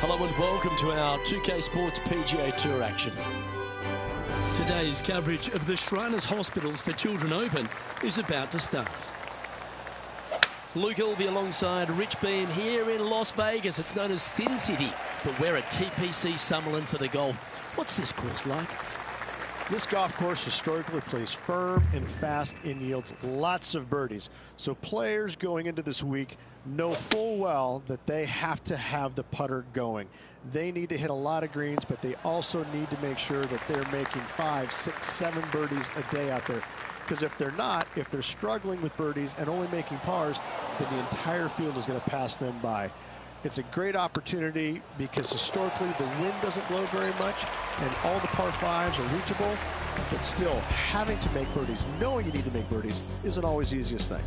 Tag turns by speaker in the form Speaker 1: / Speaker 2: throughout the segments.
Speaker 1: Hello and welcome to our 2K Sports PGA Tour action.
Speaker 2: Today's coverage of the Shriners Hospitals for Children Open is about to start.
Speaker 1: Luke Ilvey alongside Rich Bean here in Las Vegas. It's known as Sin City, but we're at TPC Summerlin for the golf. What's this course like?
Speaker 3: This golf course historically plays firm and fast and yields lots of birdies. So players going into this week know full well that they have to have the putter going. They need to hit a lot of greens, but they also need to make sure that they're making 5, 6, 7 birdies a day out there. Because if they're not, if they're struggling with birdies and only making pars, then the entire field is going to pass them by. It's a great opportunity because historically the wind doesn't blow very much and all the par 5s are reachable, but still having to make birdies, knowing you need to make birdies, isn't always the easiest thing.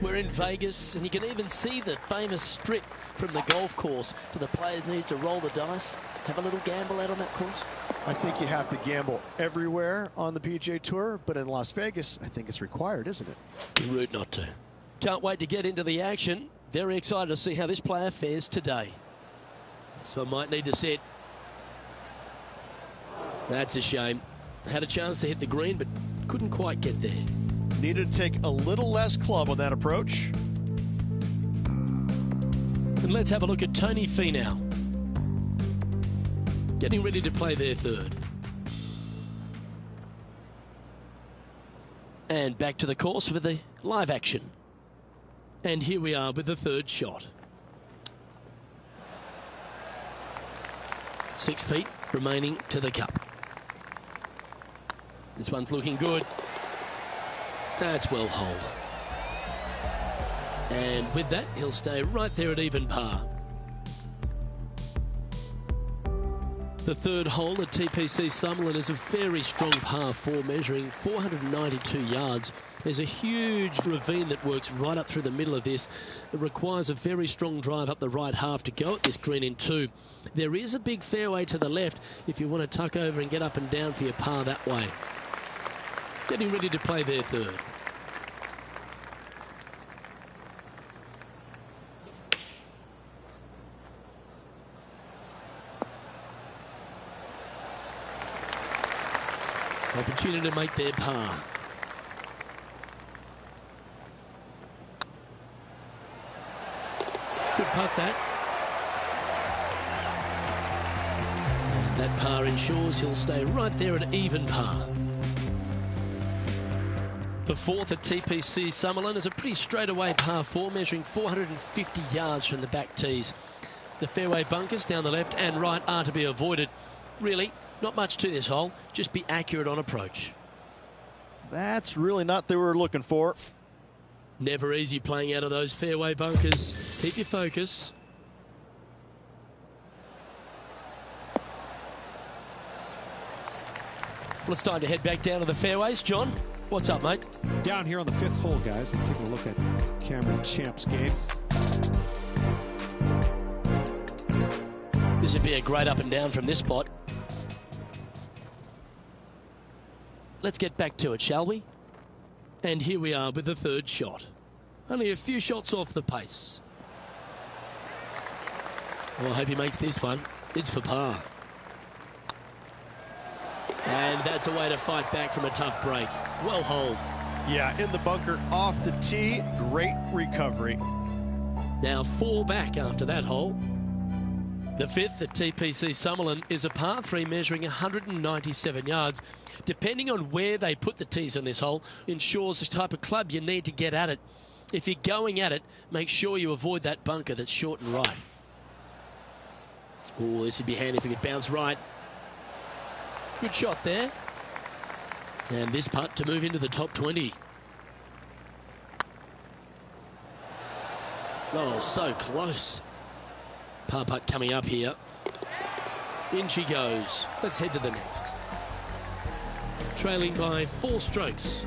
Speaker 1: We're in Vegas and you can even see the famous strip from the golf course. Do the players need to roll the dice, have a little gamble out on that course?
Speaker 3: I think you have to gamble everywhere on the PGA Tour, but in Las Vegas, I think it's required, isn't it?
Speaker 1: Rude not to. Can't wait to get into the action. Very excited to see how this player fares today. So I might need to set. That's a shame. Had a chance to hit the green, but couldn't quite get there.
Speaker 3: Needed to take a little less club on that approach.
Speaker 1: And let's have a look at Tony Finau. Getting ready to play their third. And back to the course with the live action. And here we are with the third shot. 6 feet remaining to the cup. This one's looking good. That's well holed. And with that, he'll stay right there at even par.
Speaker 2: The third hole at TPC Summerlin is a very strong par 4 measuring 492 yards. There's a huge ravine that works right up through the middle of this. It requires a very strong drive up the right half to go at this green in 2. There is a big fairway to the left if you want to tuck over and get up and down for your par that way. Getting ready to play their third. Opportunity to make their par. Good putt that. And that par ensures he'll stay right there at even par. The fourth at TPC Summerlin is a pretty straightaway par 4 measuring 450 yards from the back tees. The fairway bunkers down the left and right are to be avoided. Really, not much to this hole, just be accurate on approach.
Speaker 3: That's really not what we were looking for.
Speaker 2: Never easy playing out of those fairway bunkers. Keep your focus. Well, it's time to head back down to the fairways. John, what's up, mate?
Speaker 4: Down here on the 5th hole, guys. I'm taking a look at Cameron Champ's game.
Speaker 2: This would be a great up and down from this spot. Let's get back to it, shall we? And here we are with the third shot. Only a few shots off the pace. Well, I hope he makes this one. It's for par. And that's a way to fight back from a tough break. Well holed.
Speaker 3: Yeah, in the bunker off the tee. Great recovery.
Speaker 2: Now 4 back after that hole. The 5th at TPC Summerlin is a par 3 measuring 197 yards. Depending on where they put the tees on this hole, ensures the type of club you need to get at it. If you're going at it, make sure you avoid that bunker that's short and right. Oh, this would be handy if we could bounce right. Good shot there. And this putt to move into the top 20. Oh, so close. Par putt coming up here. In she goes. Let's head to the next. Trailing by 4 strokes.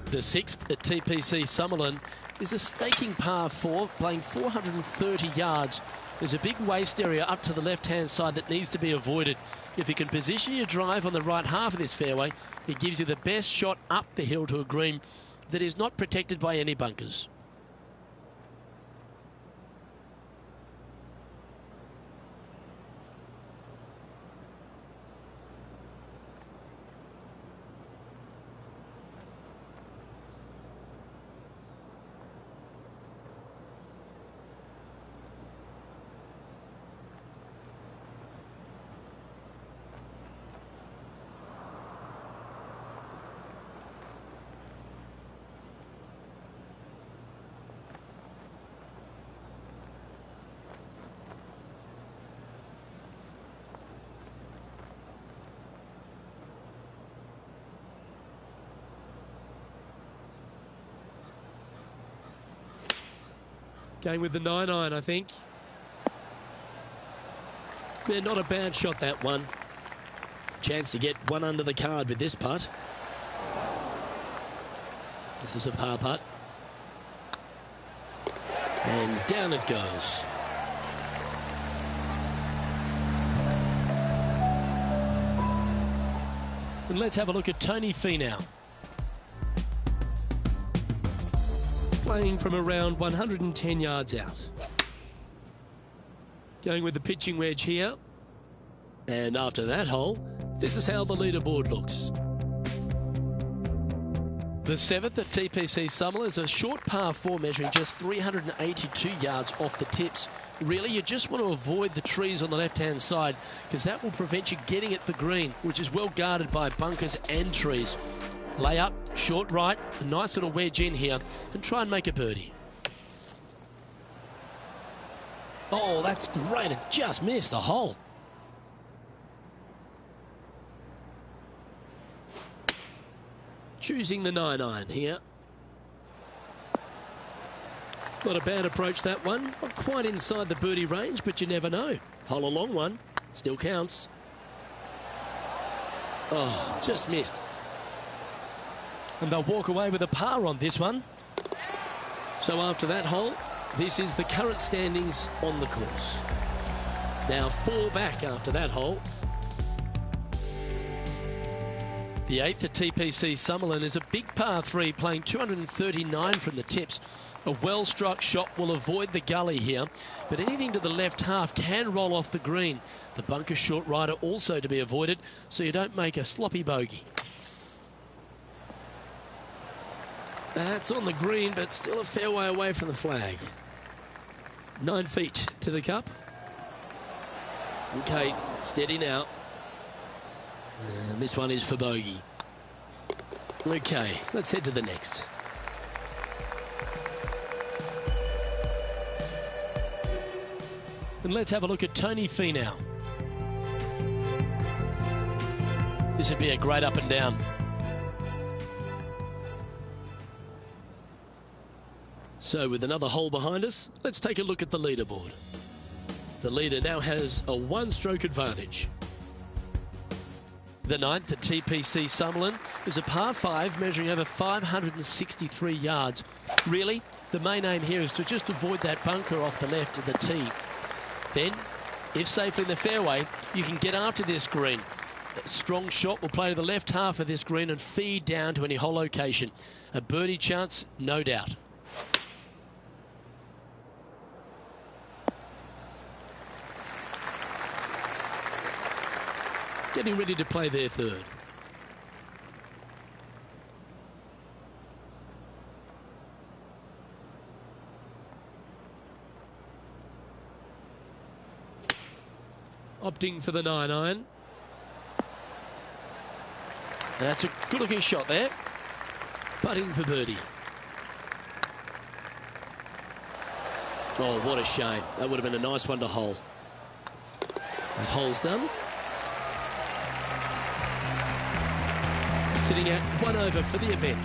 Speaker 2: The 6th at TPC Summerlin is a staking par 4, playing 430 yards. There's a big waste area up to the left-hand side that needs to be avoided. If you can position your drive on the right half of this fairway, it gives you the best shot up the hill to a green that is not protected by any bunkers. Going with the 9-iron, I think. Yeah, not a bad shot, that one. Chance to get one under the card with this putt. This is a par putt. And down it goes. And let's have a look at Tony Finau. Playing from around 110 yards out. Going with the pitching wedge here. And after that hole, this is how the leaderboard looks. The 7th at TPC Summerlin is a short par 4 measuring just 382 yards off the tips. Really, you just want to avoid the trees on the left-hand side because that will prevent you getting at the green, which is well guarded by bunkers and trees. Lay up, short right, a nice little wedge in here, and try and make a birdie. Oh, that's great. It just missed the hole. Choosing the 9-iron here. Not a bad approach, that one. Not quite inside the birdie range, but you never know. Hole a long one. Still counts. Oh, just missed. And they'll walk away with a par on this one. So after that hole, this is the current standings on the course. Now 4 back after that hole. The 8th at TPC Summerlin is a big par 3, playing 239 from the tips. A well-struck shot will avoid the gully here, but anything to the left half can roll off the green. The bunker short rider also to be avoided, so you don't make a sloppy bogey. That's on the green, but still a fair way away from the flag. 9 feet to the cup. Okay, steady now. And this one is for bogey. Okay, let's head to the next. And let's have a look at Tony Finau. This would be a great up and down. So with another hole behind us, let's take a look at the leaderboard. The leader now has a 1-stroke advantage. The 9th at TPC Summerlin is a par 5 measuring over 563 yards. Really, the main aim here is to just avoid that bunker off the left of the tee. Then, if safely in the fairway, you can get after this green. A strong shot will play to the left half of this green and feed down to any hole location. A birdie chance, no doubt. Getting ready to play their third. Opting for the 9-iron. That's a good-looking shot there. Putting for birdie. Oh, what a shame. That would have been a nice one to hole. That hole's done. Sitting at 1 over for the event.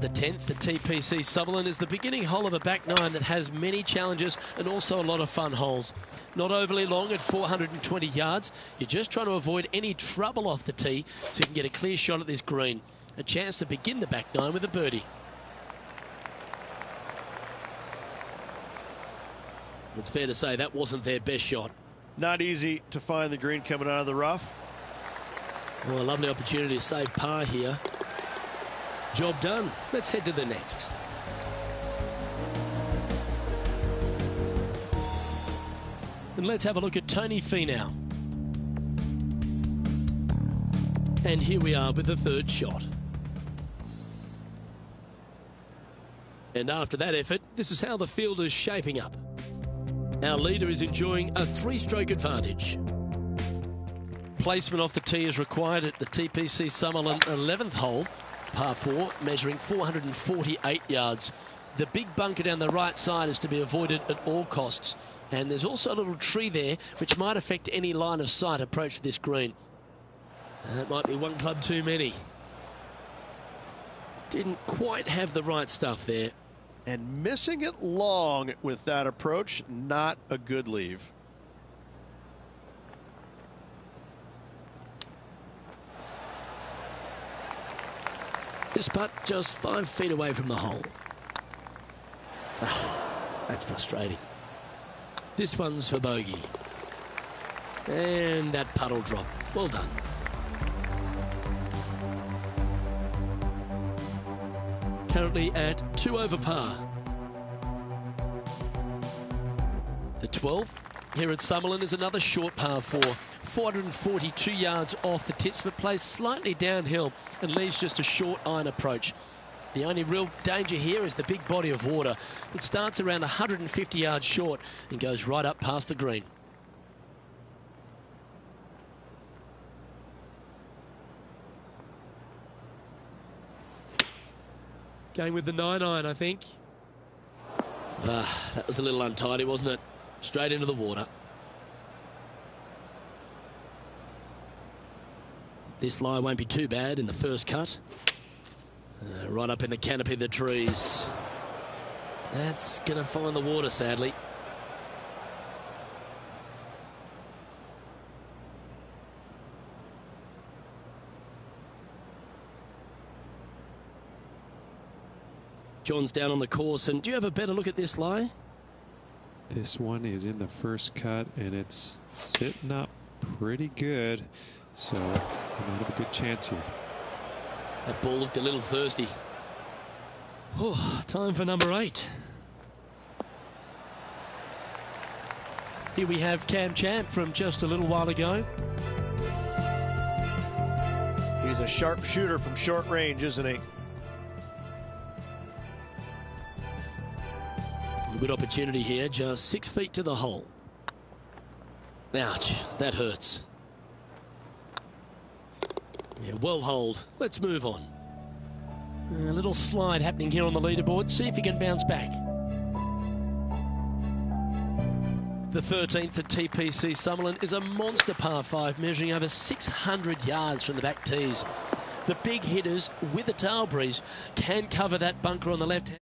Speaker 2: The 10th at TPC Summerlin is the beginning hole of a back 9 that has many challenges and also a lot of fun holes. Not overly long at 420 yards. You're just trying to avoid any trouble off the tee so you can get a clear shot at this green. A chance to begin the back 9 with a birdie. It's fair to say that wasn't their best shot.
Speaker 3: Not easy to find the green coming out of the rough.
Speaker 2: Well, a lovely opportunity to save par here. Job done. Let's head to the next. And let's have a look at Tony Finau. And here we are with the third shot. And after that effort, this is how the field is shaping up. Our leader is enjoying a 3-stroke advantage. Placement off the tee is required at the TPC Summerlin 11th hole, par 4, measuring 448 yards. The big bunker down the right side is to be avoided at all costs. And there's also a little tree there which might affect any line of sight approach to this green. That might be one club too many. Didn't quite have the right stuff there.
Speaker 3: And missing it long with that approach, not a good leave.
Speaker 2: This putt just 5 feet away from the hole. That's frustrating. This one's for bogey. And that putt will drop. Well done. Currently at 2 over par. The 12th here at Summerlin is another short par 4. 442 yards off the tips, but plays slightly downhill and leaves just a short iron approach. The only real danger here is the big body of water that starts around 150 yards short and goes right up past the green. Going with the 9-iron, I think. That was a little untidy, wasn't it? Straight into the water. This lie won't be too bad in the first cut. Right up in the canopy of the trees. That's going to find the water, sadly. John's down on the course, and do you have a better look at this lie?
Speaker 4: This one is in the first cut, and it's sitting up pretty good. So, we might have a good chance here.
Speaker 2: That ball looked a little thirsty. Oh, time for number 8.
Speaker 1: Here we have Cashapp from just a little while ago.
Speaker 3: He's a sharp shooter from short range, isn't he?
Speaker 2: A good opportunity here, just 6 feet to the hole. Ouch, that hurts. Yeah, well holed. Let's move on.
Speaker 1: A little slide happening here on the leaderboard. See if he can bounce back. The 13th at TPC Summerlin is a monster par 5 measuring over 600 yards from the back tees. The big hitters with a tail breeze can cover that bunker on the left hand.